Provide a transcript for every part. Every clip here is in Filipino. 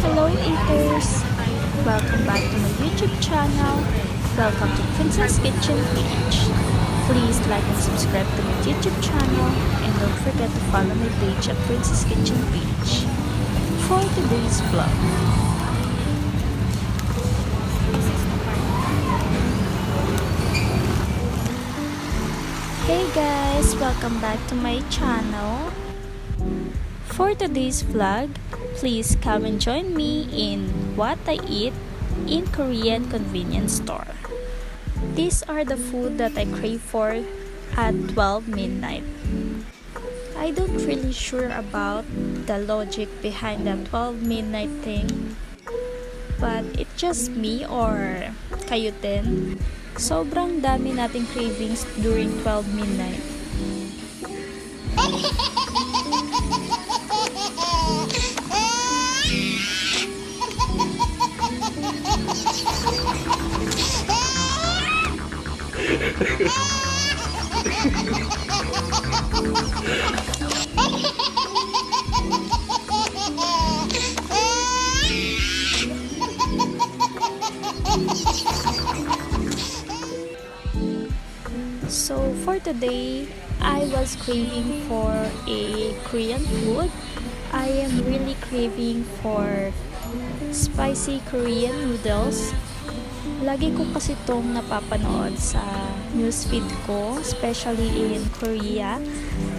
Hello eaters! Welcome back to my YouTube channel. Welcome to Princess Kitchen page. Please like and subscribe to my YouTube channel and don't forget to follow my page at Princess Kitchen page. For today's vlog, hey guys! Welcome back to my channel. For today's vlog, please come and join me in what I eat in Korean convenience store. These are the food that I crave for at 12 midnight. I don't really sure about the logic behind the 12 midnight thing, but it's just me or kayo din. Sobrang dami nating cravings during 12 midnight. So for today, I was craving for a Korean food. I am really craving for spicy Korean noodles. Lagi ko kasi itong napapanood sa newsfeed ko, especially in Korea.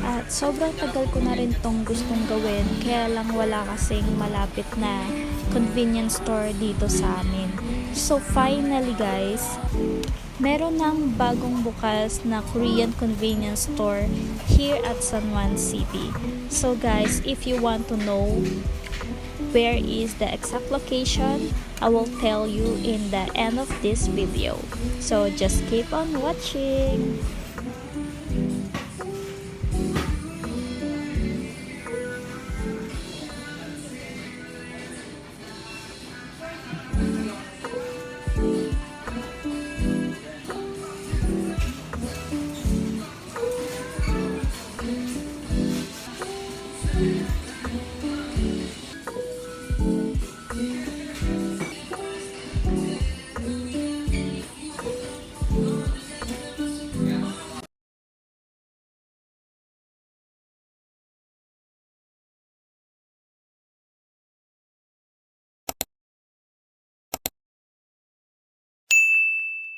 At sobrang tagal ko na rin itong gustong gawin, kaya lang wala kasing malapit na convenience store dito sa amin. So finally guys, meron ng bagong bukas na Korean convenience store here at San Juan City. So guys, if you want to know where is the exact location, I will tell you in the end of this video. So just keep on watching.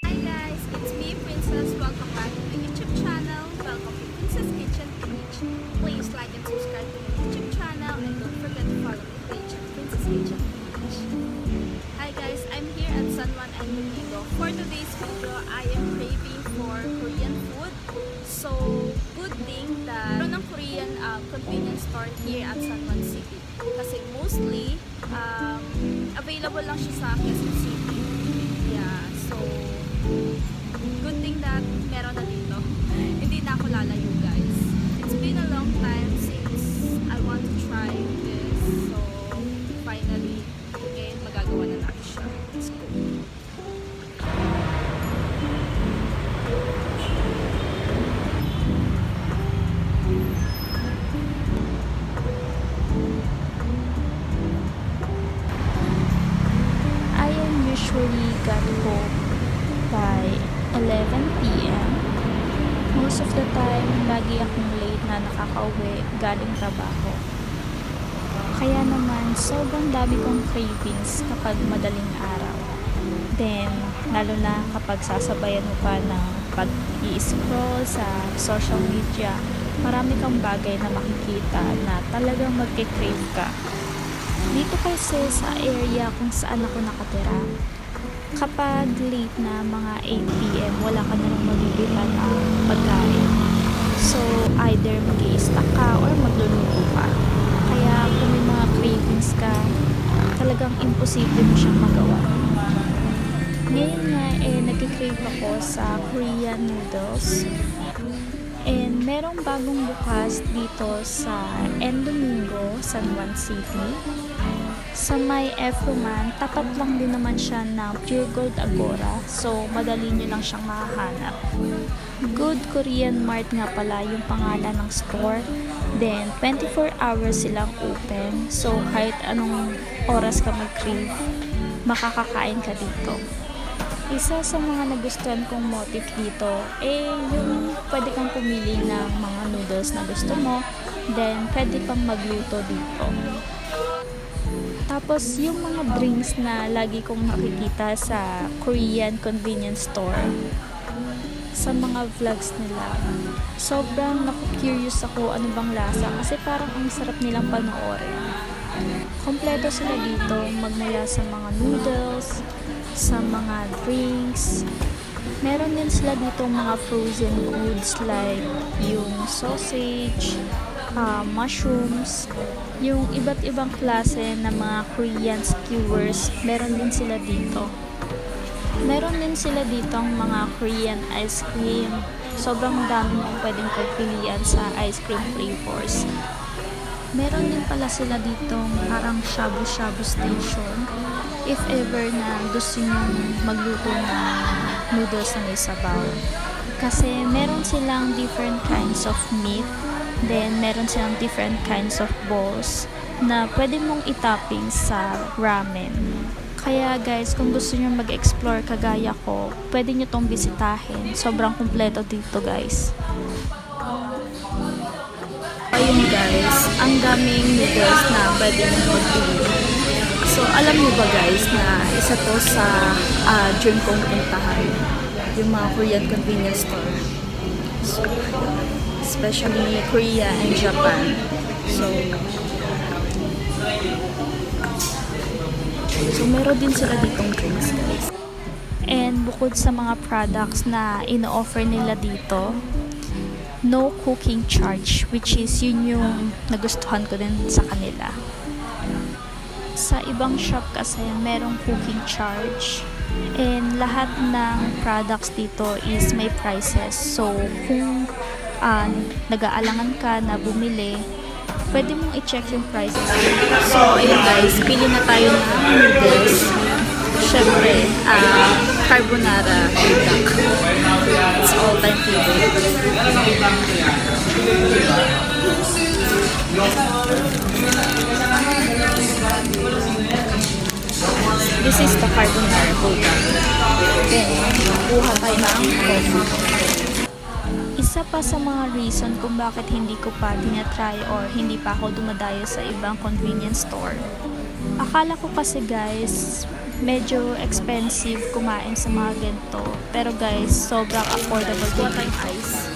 Hi guys, it's me Princess. Welcome back to my YouTube channel. Welcome to Princess Kitchen page. Please like and subscribe to my YouTube channel and don't forget to follow my page at Princess Kitchen page. Hi guys, I'm here at San Juan and Domingo. For today's video, I am craving for Korean food. So, good thing that meron ng Korean convenience store here at San Juan City. Kasi mostly, available lang siya sa Quezon City. Yeah, so good thing that meron na dito. Hindi na ako lalayo guys. It's been a long time since I want to try this. So finally, ngayon magagawa na natin siya. Let's go. I am usually got home by 11 p.m. Most of the time, lagi akong late na nakakauwi galing trabaho. Kaya naman, sobrang dami kong cravings kapag madaling araw. Then, lalo na kapag sasabayan mo pa ng pag-i-scroll sa social media, marami kang bagay na makikita na talagang magke-crave ka. Dito kasi sa area kung saan ako nakatira, kapag late na mga 8 p.m. wala ka na lang mabibilan ang pagkain. So, either mag-i-stock ka or magluluto ka. Kaya kung may mga cravings ka, talagang imposible mo siyang magawa. Ngayon nga, nag-crave ako sa Korean noodles. And merong bagong bukas dito sa Domingo, San Juan City. Sa may Efroman, tapat lang din naman siya ng Pure Gold Agora. So, madali nyo lang siyang mahahanap. Good Korean Mart nga pala yung pangalan ng store. Then, 24 hours silang open. So, kahit anong oras ka mag-crave, makakakain ka dito. Isa sa mga nagustuhan kong motif dito, yung pwede kang pumili ng mga noodles na gusto mo. Then, pwede pang magluto dito. Tapos, yung mga drinks na lagi kong nakikita sa Korean convenience store, sa mga vlogs nila, sobrang naku-curious ako ano bang lasa kasi parang ang sarap nilang panoorin. Kompleto sila dito, magmula sa mga noodles, sa mga drinks. Meron din sila dito mga frozen goods like yung sausage, mushrooms, yung iba't ibang klase ng mga Korean skewers, meron din sila dito. Meron din sila dito ang mga Korean ice cream. Sobrang dami mong pwedeng pagpilian sa ice cream flavors. Meron din pala sila dito parang shabu-shabu station. If ever na gusto nyo magluto ng noodles na may sabaw. Kasi meron silang different kinds of meat. Then meron silang different kinds of balls na pwede mong itopping sa ramen. Kaya guys, kung gusto nyo mag-explore kagaya ko, pwede nyo tong bisitahin. Sobrang kumpleto dito guys. Ayun guys, ang daming noodles na pwede nyo magpili. So, alam nyo ba guys na isa to sa dream kong puntahan. Yung mga Korean convenience store. So, especially Korea and Japan. So meron din sila ditong drinks guys. And bukod sa mga products na ino-offer nila dito, no cooking charge, which is yun yung nagustuhan ko din sa kanila. Sa ibang shop kasi merong cooking charge. And lahat ng products dito is may prices. So kung nag-aalangan ka na bumili, pwede mong i-check yung prices. So, ayun guys, pili na tayo ng noodles. Syempre, carbonara duck. It's all-time favorite. This is the carbonara duck. Then, kuha tayo ng coffee. Isa pa sa mga reason kung bakit hindi ko pa tinatry or hindi pa ako dumadayo sa ibang convenience store. Akala ko kasi guys, medyo expensive kumain sa mga ganito. Pero guys, sobrang affordable din yung price.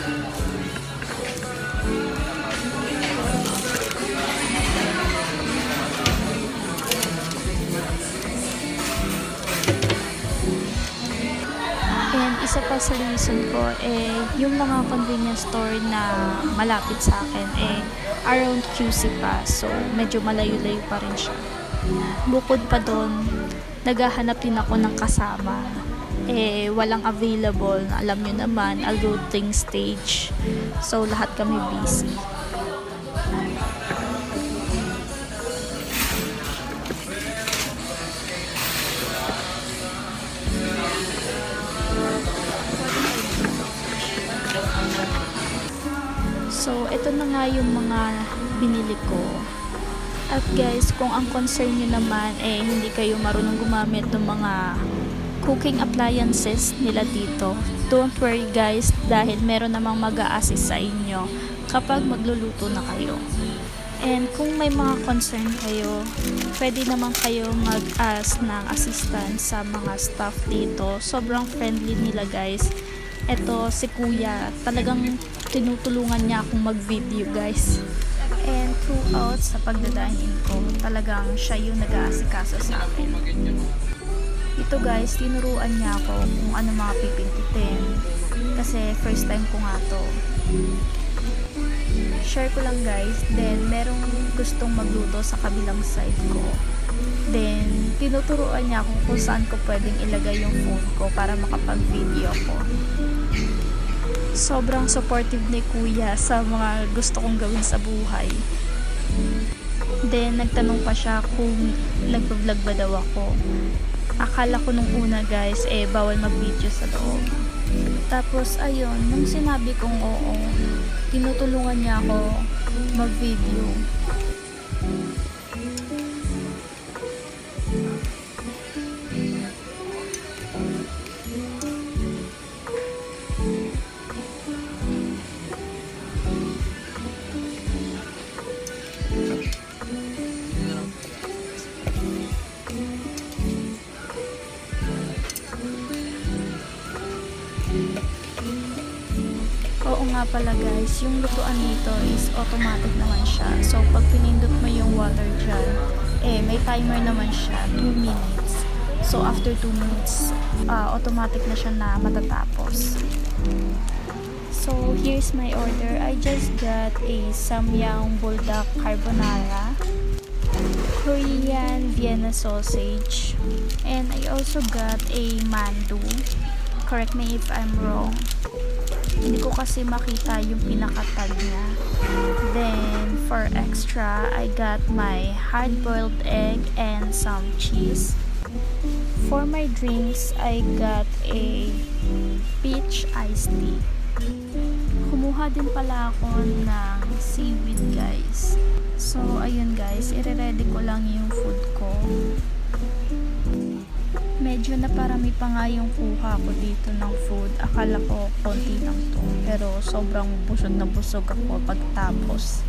Isa pa sa reason ko, yung mga convenience store na malapit sa akin, around QC pa. So, medyo malayo-layo pa rin siya. Bukod pa doon, naghahanap din ako ng kasama. Walang available. Alam nyo naman, adulting stage. So, lahat kami busy. So, ito na nga yung mga binili ko. At guys, kung ang concern nyo naman hindi kayo marunong gumamit ng mga cooking appliances nila dito, don't worry guys, dahil meron namang mag-a-assist sa inyo kapag magluluto na kayo. And kung may mga concern kayo, pwede naman kayo mag-ask ng assistance sa mga staff dito. Sobrang friendly nila guys. Ito si kuya, talagang tinutulungan niya akong mag-video guys. And throughout sa pagdadahin ko, talagang siya yung nag-aasikaso sa akin. Ito guys, tinuruan niya ako kung ano mga pipindutin. Kasi first time ko nga to. Share ko lang guys, then merong gustong magluto sa kabilang side ko. Then, tinuturuan niya ako kung saan ko pwedeng ilagay yung phone ko para makapag-video ko. Sobrang supportive ni kuya sa mga gusto kong gawin sa buhay. Then, nagtanong pa siya kung nagpa-vlog ba daw ako. Akala ko nung una guys, bawal mag-video sa loob. Tapos, ayun, nung sinabi kong oo, tinutulungan niya ako mag-video. Oo nga pala guys, yung lutuan nito is automatic naman siya. So pag pinindot mo yung water dyan, may timer naman siya, 2 minutes. So after 2 minutes, automatic na siya na matatapos. So here's my order. I just got a samyang buldak carbonara, Korean Vienna sausage, and I also got a mandu. Correct me if I'm wrong. Hindi ko kasi makita yung pinakatag niya. Then, for extra, I got my hard-boiled egg and some cheese. For my drinks, I got a peach iced tea. Kumuha din pala ako ng seaweed guys. So, ayun guys, ire-ready ko lang yung food ko. Medyo naparami pa nga yung kuha ko dito ng food. Akala ko konti lang to. Pero sobrang busog na busog ako pagtapos.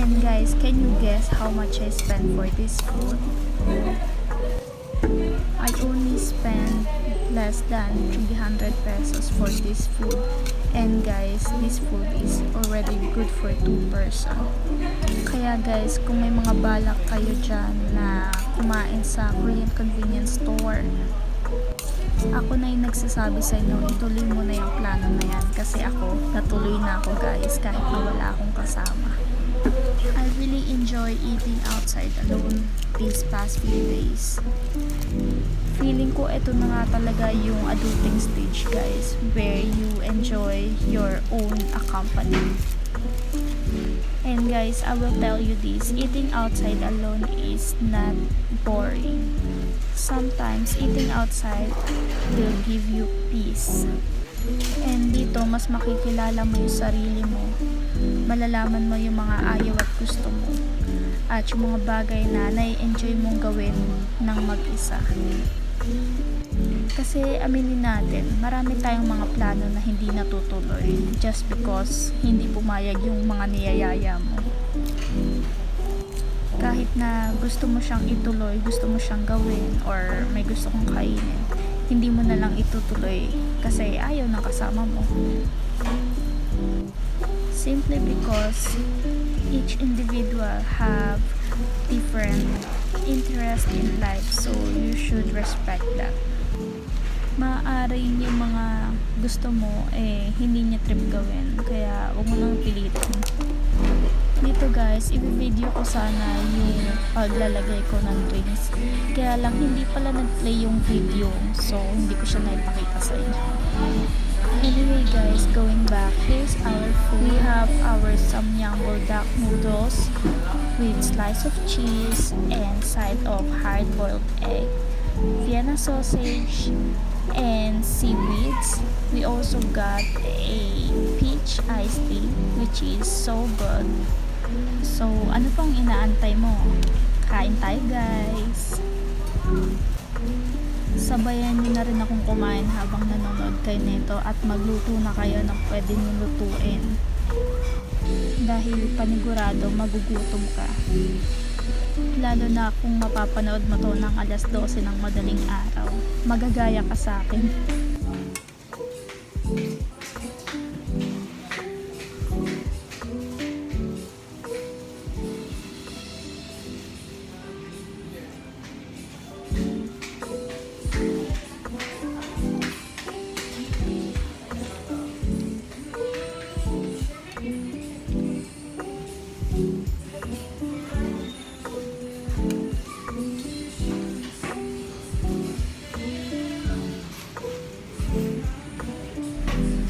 And guys, can you guess how much I spent for this food? I only spent less than 300 pesos for this food. And guys, this food is already good for 2 person. Kaya guys, kung may mga balak kayo dyan na kumain sa Korean convenience store, ako na yung nagsasabi sa inyo, ituloy mo na yung plano na yan. Kasi ako, natuloy na ako guys, kahit na wala akong kasama. I really enjoy eating outside alone these past few days. Feeling ko ito na nga talaga yung adulting stage guys, where you enjoy your own company. And guys, I will tell you this, eating outside alone is not boring. Sometimes eating outside will give you peace. And dito, mas makikilala mo yung sarili mo. Malalaman mo yung mga ayaw at gusto mo. At yung mga bagay na nai-enjoy mong gawin ng mag-isa. Kasi aminin natin, marami tayong mga plano na hindi natutuloy just because hindi pumayag yung mga niyayaya mo. Kahit na gusto mo siyang ituloy, gusto mo siyang gawin, or may gusto kong kainin, hindi mo na lang itutuloy kasi ayaw ng kasama mo. Simply because each individual have different interest in life, so you should respect that. Maaaring yung mga gusto mo hindi niya trip gawin, kaya huwag mo nang pilitin. Dito guys, i-video ko sana yung paglalagay ko ng drinks, kaya lang hindi pala nag-play yung video, so hindi ko siya naipakita sa inyo. Anyway guys, going back, here's our food. We have our samyang buldak noodles with slice of cheese and side of hard-boiled egg, Vienna sausage, and seaweeds. We also got a peach iced tea, which is so good. So, ano pang inaantay mo? Kain tayo guys! Sabayan nyo na rin akong kumain habang nanonood kayo nito at magluto na kayo ng pwede nyo lutuin. Dahil panigurado magugutom ka. Lalo na kung mapapanood mo to ng alas 12 ng madaling araw. Magagaya ka sa akin.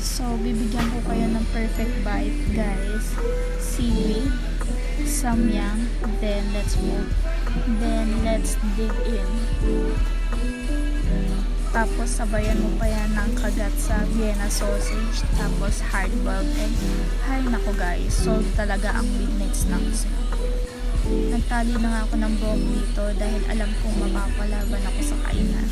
So, bibigyan ko kayo ng perfect bite, guys. Seaweed, samyang, then let's move. Then, let's dig in. Tapos sabayan mo pa yan ng kagat sa Vienna sausage, tapos hard-boiled egg. Hay nako guys, solve talaga ang midnight snacks. Nagtali na nga ako ng buhok dito dahil alam kong mapapalaban ako sa kainan.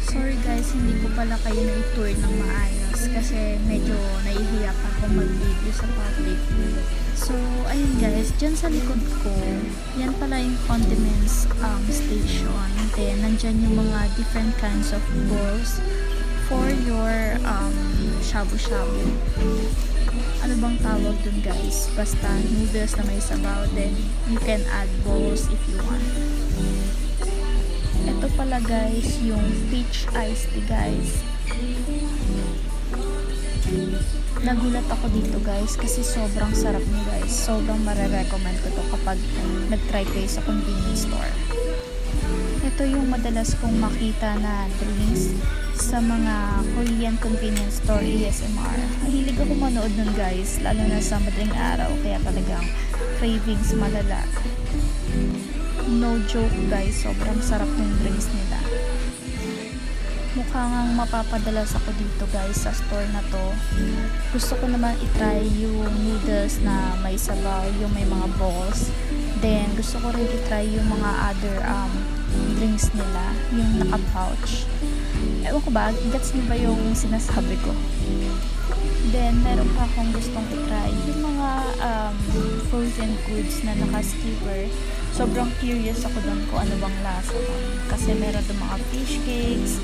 Sorry guys, hindi ko pala kayo na-tour ng maayos kasi medyo nahihiya pa akong mag-video sa public. So, ayun guys, dyan sa likod ko, yan pala yung condiments station. Then, nandyan yung mga different kinds of bowls for your shabu-shabu. Ano bang tawag dun guys? Basta noodles na may sabaw, then you can add bowls if you want. Ito pala guys, yung peach iced tea guys. Nagulat ako dito guys kasi sobrang sarap niya guys. Sobrang marirecommend ko to kapag nag-try kayo sa convenience store. Ito yung madalas kong makita na drinks sa mga Korean convenience store ASMR. Mahilig ako manood nun guys, lalo na sa madaling araw, kaya talagang cravings malala. No joke guys, sobrang sarap ng drinks nila. Mukhang mapapadalas ako dito guys sa store na to. Gusto ko naman itry yung noodles na may sabaw, yung may mga balls. Then gusto ko rin itry yung mga other drinks nila, yung naka-pouch. Ewan ko ba, gets niyo ba yung sinasabi ko? Then meron pa akong gustong itry yung mga frozen goods na naka-skewer. Sobrang curious ako doon kung ano bang lasa doon. Kasi meron doon mga fish cakes.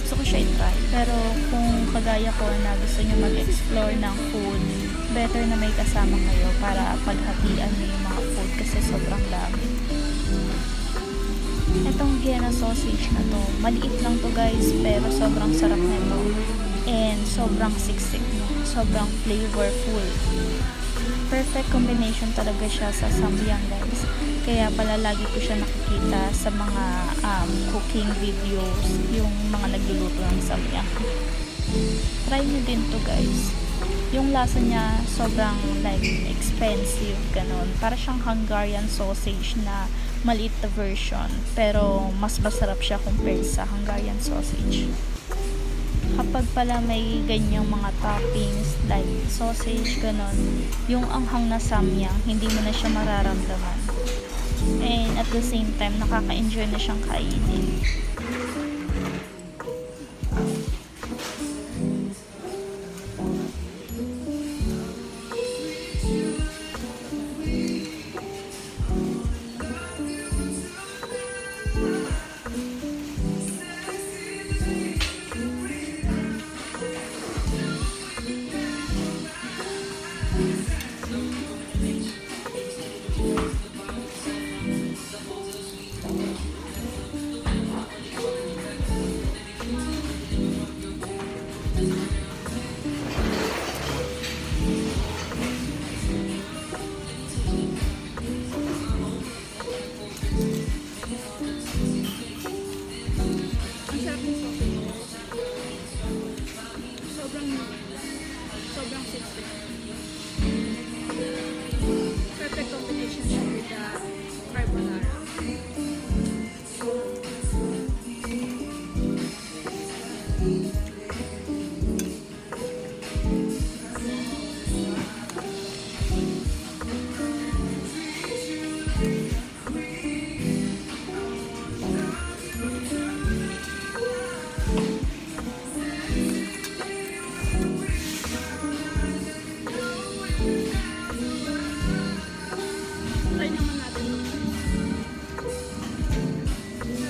Gusto ko siya i-try. Pero kung kagaya ko na gusto nyo mag-explore ng food, better na may kasama kayo para paghatian nyo yung mga food kasi sobrang dami. Itong Vienna sausage na to, maliit lang to guys, pero sobrang sarap nito. And sobrang siksik niya. Sobrang flavorful. Perfect combination talaga siya sa samyang guys. Kaya pala lagi ko siya nakikita sa mga cooking videos, yung mga nagluluto ng samyang. Try nyo din to guys. Yung lasa niya sobrang like expensive, ganun. Para siyang Hungarian sausage na maliit na version, pero mas masarap siya compared sa Hungarian sausage. Kapag pala may ganyang mga toppings like sausage, ganun, yung anghang na samyang, hindi mo na siya mararamdaman. And at the same time, nakaka-enjoy na siyang kainin. Sobrang sexy. Perfect combination siya with the carbonara. Try naman natin ito.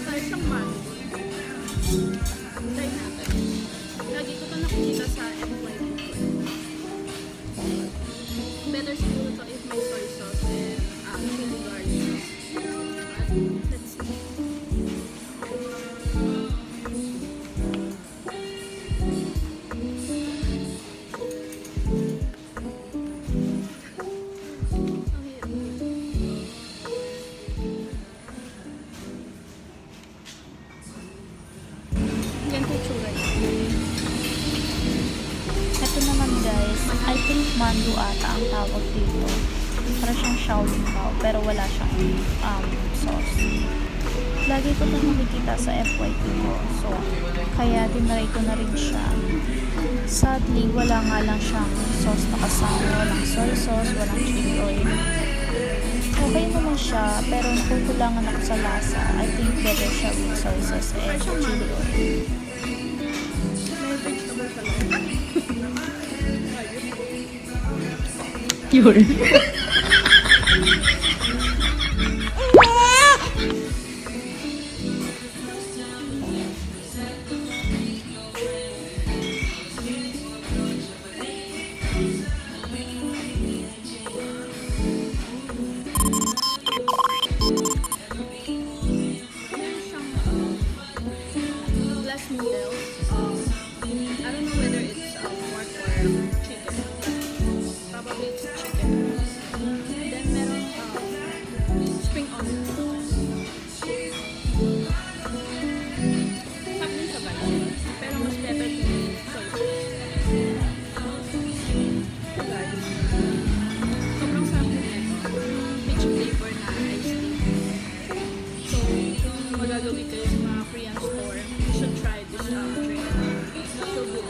Try siyang mango. Try natin. Lagi ko ito nakikita sa FYP. Better siguro to if may soy sauce and chili garlic sauce. But let's see. mandu ata ang tawag dito. Para siyang xiaolongbao pero wala siyang sauce. Lagi ko na nakikita sa FYP ko. So, kaya tinry ko na rin siya. Sadly, wala nga lang siyang sauce na kasama. Walang soy sauce, walang chili oil. Okay naman siya, pero nakukulangan ako sa lasa. I think better siya with soy sauce and chili oil. May vegetable sa loob. Yun. Glass noodles. I don't know whether it's pork or chicken. Probably it's chicken. Then meron spring onions. Sarap din sa balat. Pero mas pepper ko yung soy sauce. Guys, sobrang sarap din ito. Peach flavor na iced tea. So, kung magagawin kayo sa mga Korean store, you should try this drink. So good.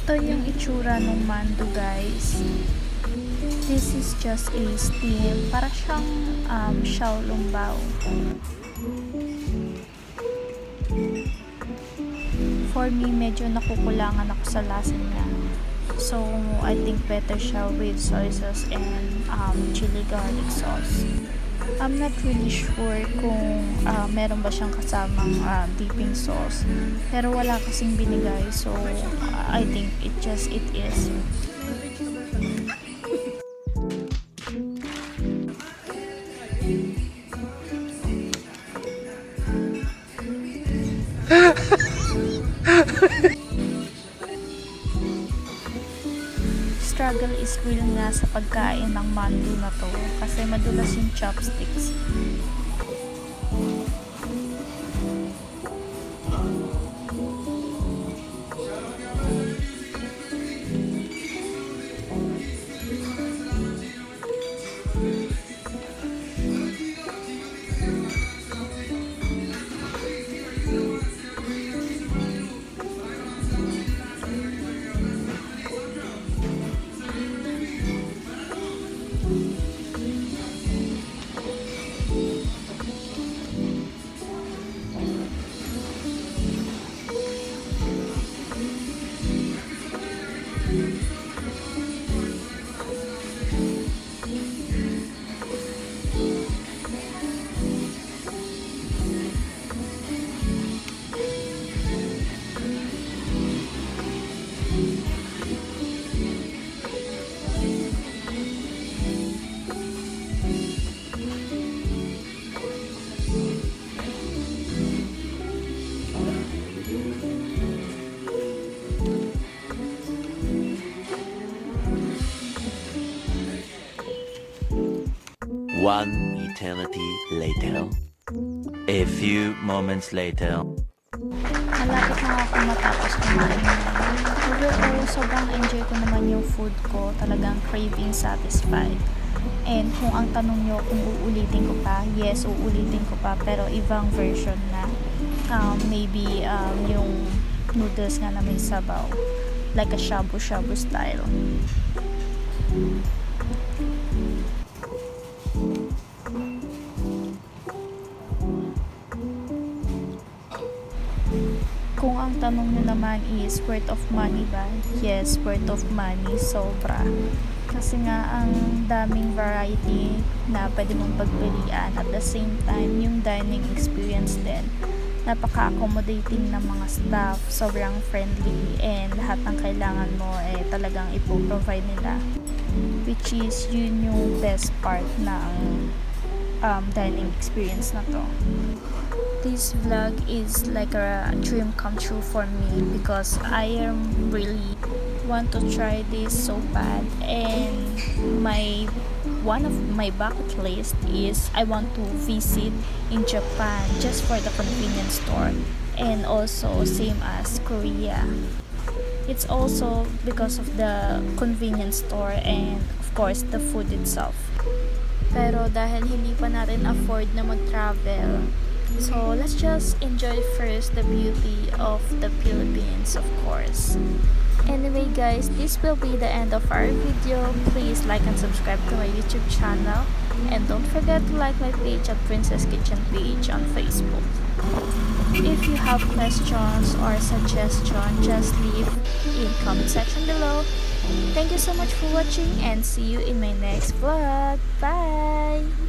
Ito yung itsura ng mando, guys. This is just a steam. Para siyang xiaolongbao. For me, medyo nakukulangan ako sa lasa niya. So, I think better siya with soy sauce and chili garlic sauce. I'm not really sure kung meron ba siyang kasamang dipping sauce. Pero wala kasing binigay. So, I think it is. Struggle is real nga sa pagkain ng mando na to kasi madulas yung chopsticks. One eternity later. A few moments later. Malapit na ako matapos kumain na. Overall, sobrang enjoy ko naman yung food ko. Talagang craving satisfied. And kung ang tanong nyo kung uulitin ko pa, yes, uulitin ko pa. Pero ibang version na. Maybe yung noodles nga na may sabaw. Like a shabu-shabu style. Kung ang tanong nyo naman is worth of money ba? Yes, worth of money, sobra. Kasi nga ang daming variety na pwede mong pagpilian. At the same time, yung dining experience din. Napaka-accommodating ng mga staff, sobrang friendly, and lahat ng kailangan mo talagang ipoprovide nila. Which is yun yung best part ng dining experience na to. This vlog is like a dream come true for me because I am really want to try this so bad, and one of my bucket list is I want to visit in Japan just for the convenience store, and also same as Korea. It's also because of the convenience store and of course the food itself. Pero dahil hindi pa natin afford na mag-travel, so let's just enjoy first the beauty of the Philippines, of course. Anyway guys, this will be the end of our video. Please like and subscribe to my YouTube channel, and don't forget to like my page at Princess Kitchen page on Facebook. If you have questions or suggestions, just leave in comment section below. Thank you so much for watching, and see you in my next vlog. Bye!